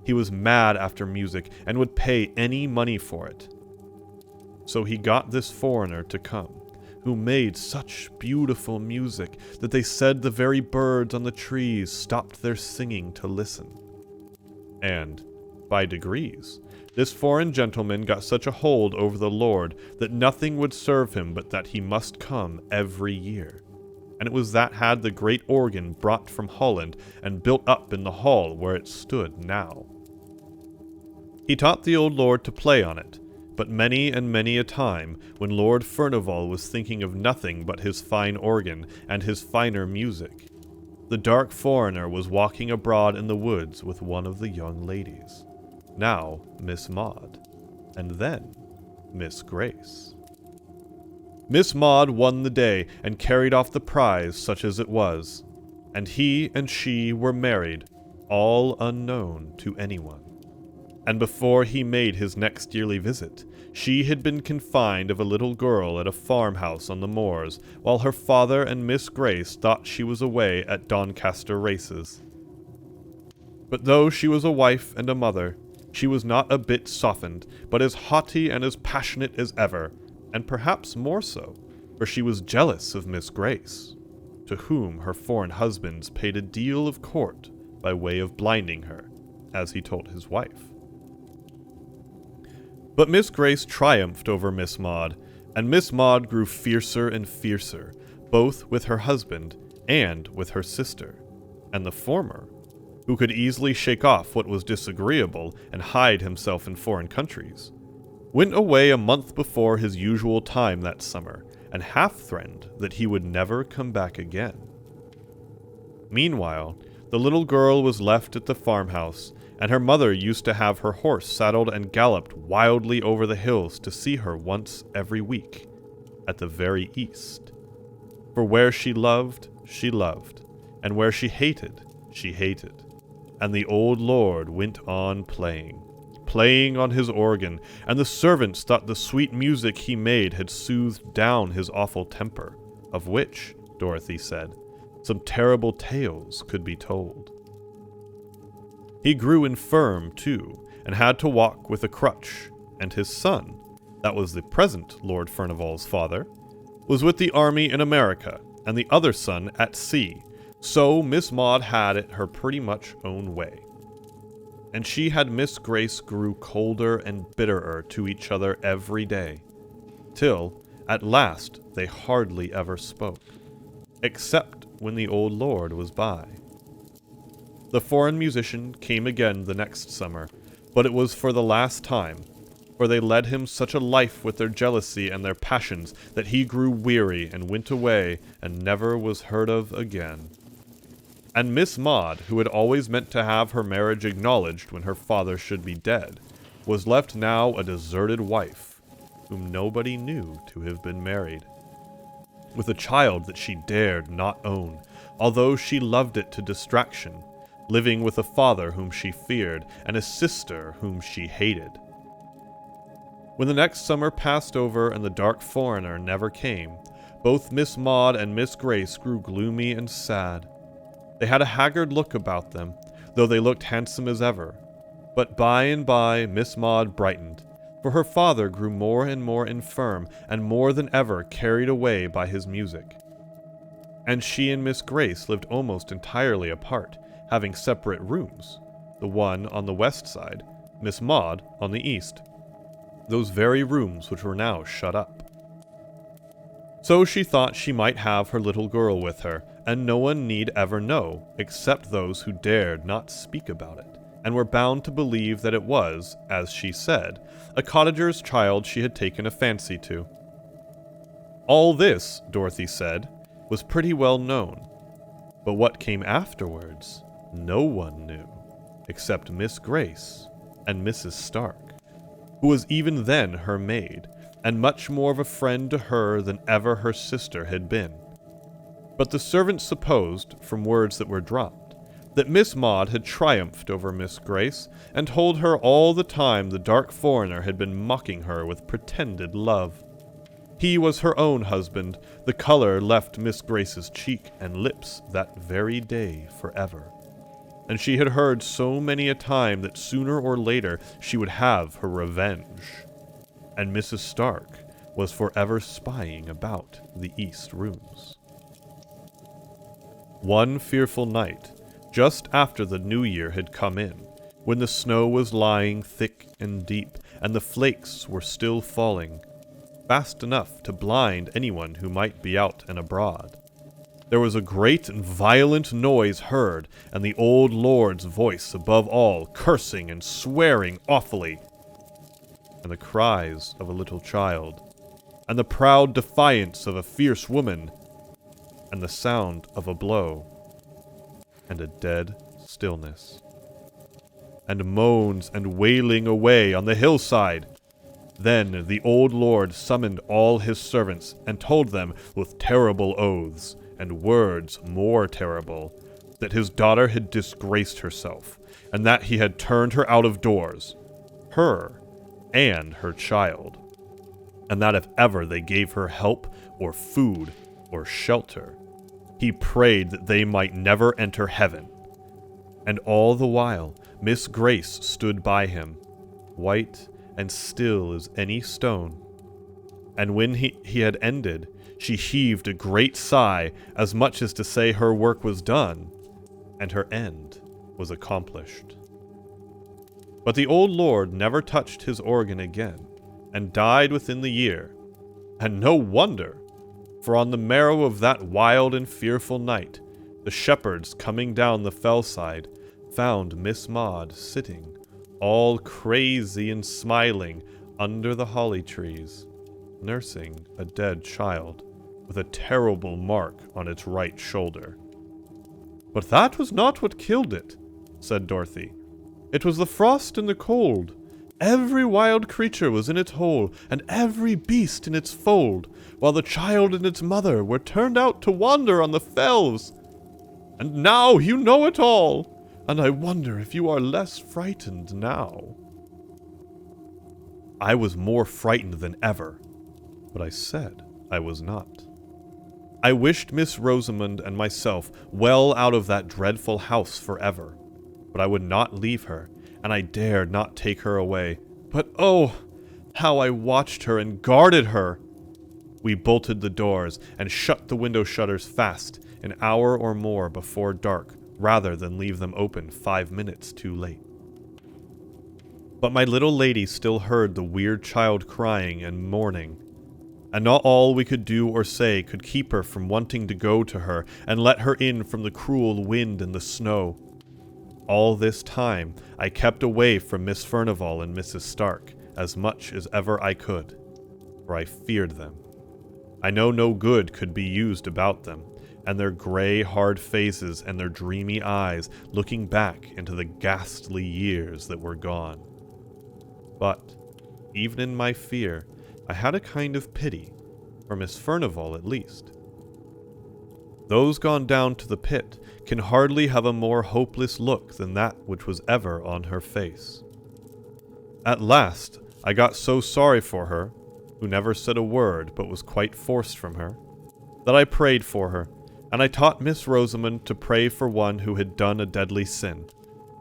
He was mad after music, and would pay any money for it. So he got this foreigner to come, who made such beautiful music that they said the very birds on the trees stopped their singing to listen. And, by degrees, this foreign gentleman got such a hold over the lord that nothing would serve him but that he must come every year. And it was that had the great organ brought from Holland and built up in the hall where it stood now. He taught the old lord to play on it, but many and many a time, when Lord Furnival was thinking of nothing but his fine organ and his finer music, the dark foreigner was walking abroad in the woods with one of the young ladies, now Miss Maud, and then Miss Grace. Miss Maud won the day and carried off the prize, such as it was, and he and she were married, all unknown to anyone. and before he made his next yearly visit, she had been confined of a little girl at a farmhouse on the moors, while her father and Miss Grace thought she was away at Doncaster races. But though she was a wife and a mother, she was not a bit softened, but as haughty and as passionate as ever, and perhaps more so, for she was jealous of Miss Grace, to whom her foreign husbands paid a deal of court by way of blinding her, as he told his wife. But Miss Grace triumphed over Miss Maud, and Miss Maud grew fiercer and fiercer, both with her husband and with her sister, and the former, who could easily shake off what was disagreeable and hide himself in foreign countries, went away a month before his usual time that summer, and half-threatened that he would never come back again. Meanwhile, the little girl was left at the farmhouse, and her mother used to have her horse saddled and galloped wildly over the hills to see her once every week, at the very east. For where she loved, and where she hated, and the old lord went on playing on his organ, and the servants thought the sweet music he made had soothed down his awful temper, of which, Dorothy said, some terrible tales could be told. He grew infirm, too, and had to walk with a crutch, and his son, that was the present Lord Furnival's father, was with the army in America, and the other son at sea, so Miss Maud had it her pretty much own way. And she had Miss Grace grew colder and bitterer to each other every day, till, at last, they hardly ever spoke, except when the old lord was by. The foreign musician came again the next summer, but it was for the last time, for they led him such a life with their jealousy and their passions that he grew weary and went away and never was heard of again. And Miss Maud, who had always meant to have her marriage acknowledged when her father should be dead, was left now a deserted wife, whom nobody knew to have been married, with a child that she dared not own, although she loved it to distraction, living with a father whom she feared, and a sister whom she hated. When the next summer passed over and the dark foreigner never came, both Miss Maud and Miss Grace grew gloomy and sad. They had a haggard look about them, though they looked handsome as ever. But by and by Miss Maud brightened, for her father grew more and more infirm, and more than ever carried away by his music. And she and Miss Grace lived almost entirely apart, having separate rooms, the one on the west side, Miss Maud on the east, those very rooms which were now shut up. So she thought she might have her little girl with her, and no one need ever know, except those who dared not speak about it, and were bound to believe that it was, as she said, a cottager's child she had taken a fancy to. All this, Dorothy said, was pretty well known, but what came afterwards, no one knew, except Miss Grace and Mrs. Stark, who was even then her maid, and much more of a friend to her than ever her sister had been. But the servants supposed, from words that were dropped, that Miss Maud had triumphed over Miss Grace, and told her all the time the dark foreigner had been mocking her with pretended love. He was her own husband. The color left Miss Grace's cheek and lips that very day forever. And she had heard so many a time that sooner or later she would have her revenge. And Mrs. Stark was forever spying about the east rooms. One fearful night, just after the new year had come in, when the snow was lying thick and deep, and the flakes were still falling, fast enough to blind anyone who might be out and abroad, there was a great and violent noise heard, and the old lord's voice above all, cursing and swearing awfully, and the cries of a little child, and the proud defiance of a fierce woman, and the sound of a blow, and a dead stillness, and moans and wailing away on the hillside. Then the old lord summoned all his servants, and told them with terrible oaths, and words more terrible, that his daughter had disgraced herself, and that he had turned her out of doors, her and her child, and that if ever they gave her help or food or shelter, he prayed that they might never enter heaven. And all the while Miss Grace stood by him, white and still as any stone. And when he had ended, she heaved a great sigh, as much as to say her work was done, and her end was accomplished. But the old lord never touched his organ again, and died within the year. And no wonder, for on the morrow of that wild and fearful night, the shepherds coming down the fellside found Miss Maud sitting, all crazy and smiling, under the holly trees, nursing a dead child, with a terrible mark on its right shoulder. "But that was not what killed it," said Dorothy. "It was the frost and the cold. Every wild creature was in its hole, and every beast in its fold, while the child and its mother were turned out to wander on the fells. And now you know it all, and I wonder if you are less frightened now." I was more frightened than ever, but I said I was not. I wished Miss Rosamond and myself well out of that dreadful house forever, but I would not leave her, and I dared not take her away. But oh, how I watched her and guarded her! We bolted the doors and shut the window shutters fast an hour or more before dark, rather than leave them open 5 minutes too late. But my little lady still heard the weird child crying and mourning, and not all we could do or say could keep her from wanting to go to her and let her in from the cruel wind and the snow. All this time I kept away from Miss Furnivall and Mrs. Stark as much as ever I could, for I feared them. I know no good could be used about them, and their grey, hard faces and their dreamy eyes looking back into the ghastly years that were gone. But, even in my fear, I had a kind of pity, for Miss Furnivall at least. Those gone down to the pit can hardly have a more hopeless look than that which was ever on her face. At last, I got so sorry for her, who never said a word but was quite forced from her, that I prayed for her, and I taught Miss Rosamond to pray for one who had done a deadly sin.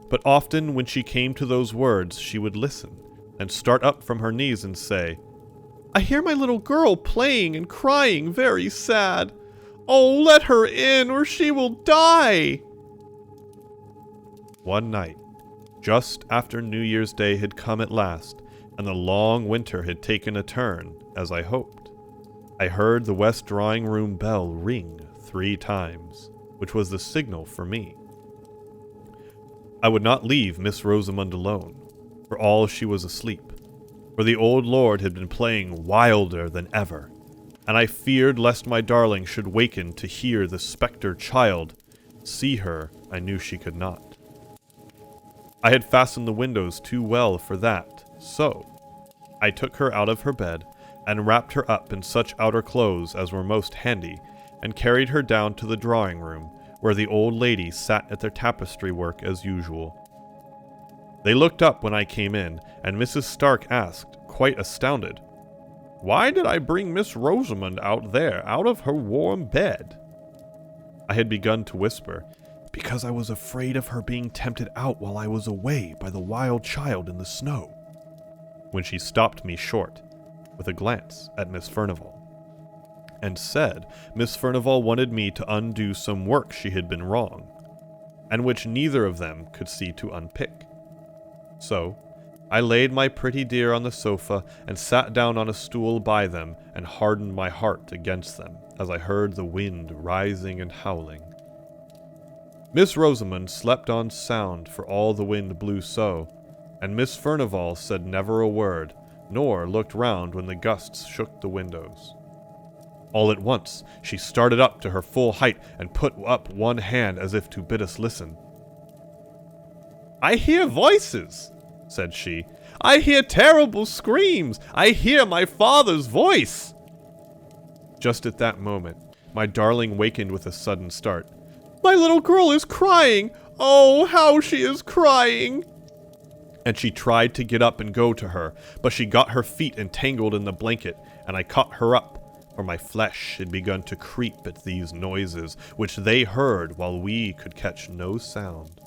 But often when she came to those words, she would listen, and start up from her knees and say, "I hear my little girl playing and crying very sad. Oh, let her in, or she will die!" One night, just after New Year's Day had come at last, and the long winter had taken a turn, as I hoped, I heard the west drawing-room bell ring 3 times, which was the signal for me. I would not leave Miss Rosamond alone, for all she was asleep, for the old lord had been playing wilder than ever, and I feared lest my darling should waken to hear the spectre child. See her I knew she could not. I had fastened the windows too well for that, so I took her out of her bed, and wrapped her up in such outer clothes as were most handy, and carried her down to the drawing-room, where the old ladies sat at their tapestry work as usual. They looked up when I came in, and Mrs. Stark asked, quite astounded, "Why did I bring Miss Rosamond out there, out of her warm bed?" I had begun to whisper, "Because I was afraid of her being tempted out while I was away by the wild child in the snow," when she stopped me short, with a glance at Miss Furnivall, and said Miss Furnivall wanted me to undo some work she had been wrong, and which neither of them could see to unpick. So, I laid my pretty dear on the sofa and sat down on a stool by them and hardened my heart against them as I heard the wind rising and howling. Miss Rosamond slept on sound for all the wind blew so, and Miss Furnivall said never a word, nor looked round when the gusts shook the windows. All at once she started up to her full height and put up one hand as if to bid us listen. "I hear voices," said she. "I hear terrible screams. I hear my father's voice." Just at that moment, my darling wakened with a sudden start. "My little girl is crying! Oh, how she is crying!" and she tried to get up and go to her, but she got her feet entangled in the blanket, and I caught her up, for my flesh had begun to creep at these noises, which they heard while we could catch no sound.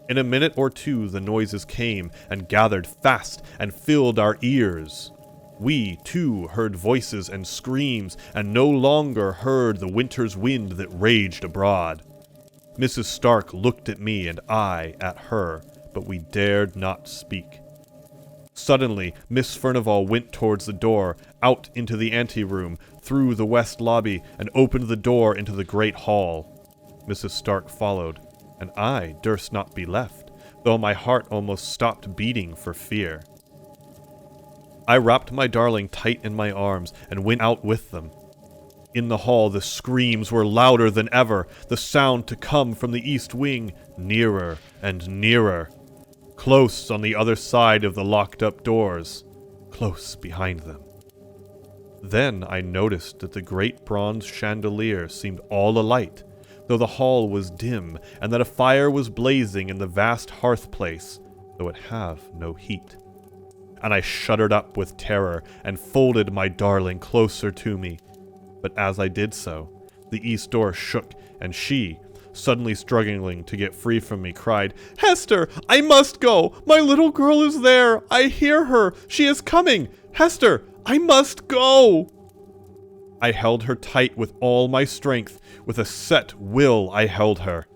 In a minute or two the noises came and gathered fast and filled our ears. We, too, heard voices and screams, and no longer heard the winter's wind that raged abroad. Mrs. Stark looked at me and I at her, but we dared not speak. Suddenly, Miss Furnival went towards the door, out into the anteroom, through the west lobby, and opened the door into the great hall. Mrs. Stark followed, and I durst not be left, though my heart almost stopped beating for fear. I wrapped my darling tight in my arms and went out with them. In the hall the screams were louder than ever, the sound to come from the east wing, nearer and nearer. Close on the other side of the locked-up doors, close behind them. Then I noticed that the great bronze chandelier seemed all alight, though the hall was dim, and that a fire was blazing in the vast hearth-place, though it have no heat. And I shuddered up with terror, and folded my darling closer to me. But as I did so, the east door shook, and she, suddenly struggling to get free from me, cried, "Hester, I must go! My little girl is there! I hear her! She is coming! Hester, I must go!" I held her tight with all my strength. With a set will I held her.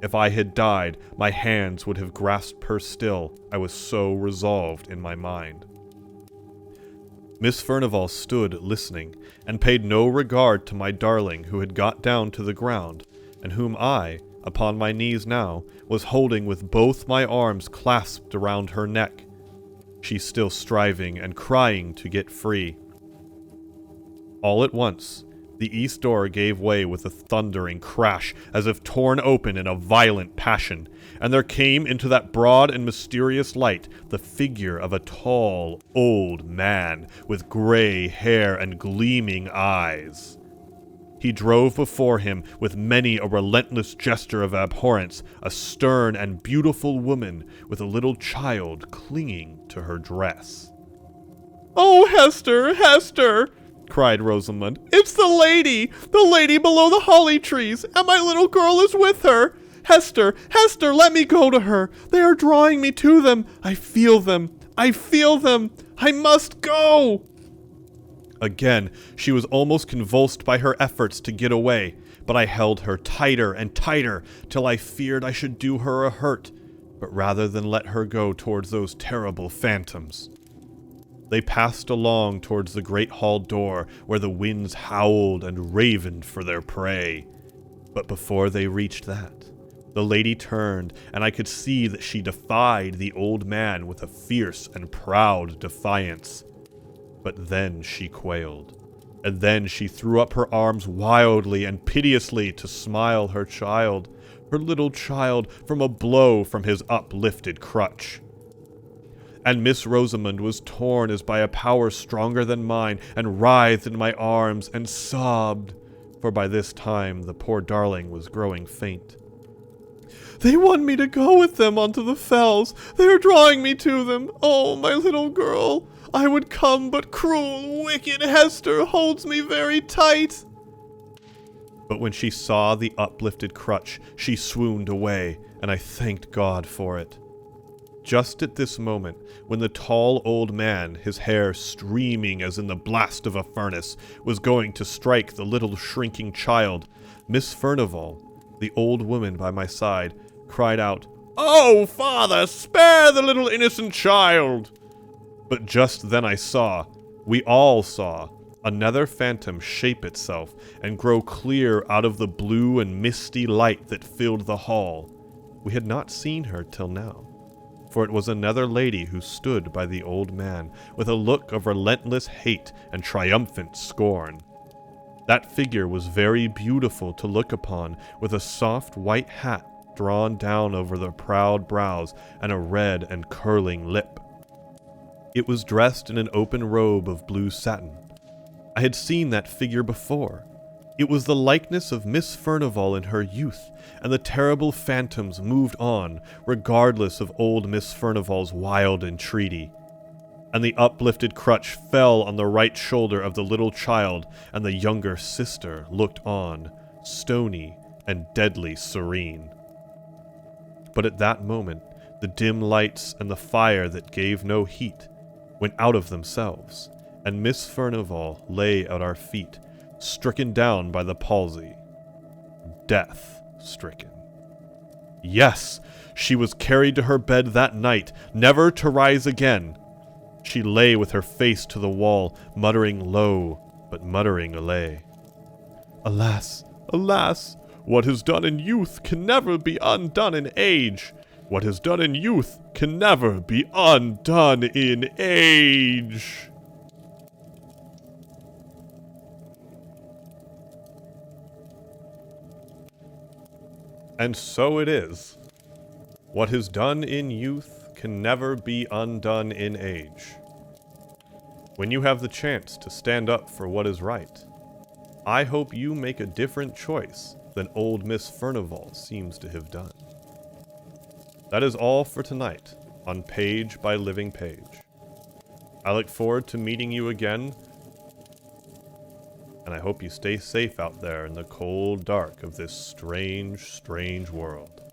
If I had died, my hands would have grasped her still. I was so resolved in my mind. Miss Furnival stood listening, and paid no regard to my darling who had got down to the ground, and whom I, upon my knees now, was holding with both my arms clasped around her neck, she still striving and crying to get free. All at once, the east door gave way with a thundering crash, as if torn open in a violent passion, and there came into that broad and mysterious light the figure of a tall, old man, with gray hair and gleaming eyes. He drove before him, with many a relentless gesture of abhorrence, a stern and beautiful woman, with a little child clinging to her dress. "Oh, Hester, Hester!" cried Rosamond. "It's the lady below the holly trees, and my little girl is with her. Hester, Hester, let me go to her. They are drawing me to them. I feel them. I must go." Again, she was almost convulsed by her efforts to get away, but I held her tighter and tighter, till I feared I should do her a hurt, but rather than let her go towards those terrible phantoms. They passed along towards the great hall door, where the winds howled and ravened for their prey. But before they reached that, the lady turned, and I could see that she defied the old man with a fierce and proud defiance. But then she quailed, and then she threw up her arms wildly and piteously to smile her child, her little child, from a blow from his uplifted crutch. And Miss Rosamond was torn as by a power stronger than mine, and writhed in my arms, and sobbed, for by this time the poor darling was growing faint. "They want me to go with them onto the fells. They are drawing me to them. Oh, my little girl! I would come, but cruel, wicked Hester holds me very tight." But when she saw the uplifted crutch, she swooned away, and I thanked God for it. Just at this moment, when the tall old man, his hair streaming as in the blast of a furnace, was going to strike the little shrinking child, Miss Furnival, the old woman by my side, cried out, "Oh, father, spare the little innocent child!" But just then we all saw, another phantom shape itself and grow clear out of the blue and misty light that filled the hall. We had not seen her till now, for it was another lady who stood by the old man, with a look of relentless hate and triumphant scorn. That figure was very beautiful to look upon, with a soft white hat drawn down over the proud brows, and a red and curling lip. It was dressed in an open robe of blue satin. I had seen that figure before. It was the likeness of Miss Furnival in her youth, and the terrible phantoms moved on, regardless of old Miss Furnival's wild entreaty. And the uplifted crutch fell on the right shoulder of the little child, and the younger sister looked on, stony and deadly serene. But at that moment, the dim lights and the fire that gave no heat went out of themselves, and Miss Furnival lay at our feet, stricken down by the palsy. Death-stricken. Yes, she was carried to her bed that night, never to rise again. She lay with her face to the wall, muttering low, but muttering alay. Alas, alas, what is done in youth can never be undone in age. What is done in youth can never be undone in age. And so it is. What is done in youth can never be undone in age. When you have the chance to stand up for what is right, I hope you make a different choice than old Miss Furnival seems to have done. That is all for tonight on Page by Living Page. I look forward to meeting you again, and I hope you stay safe out there in the cold dark of this strange, strange world.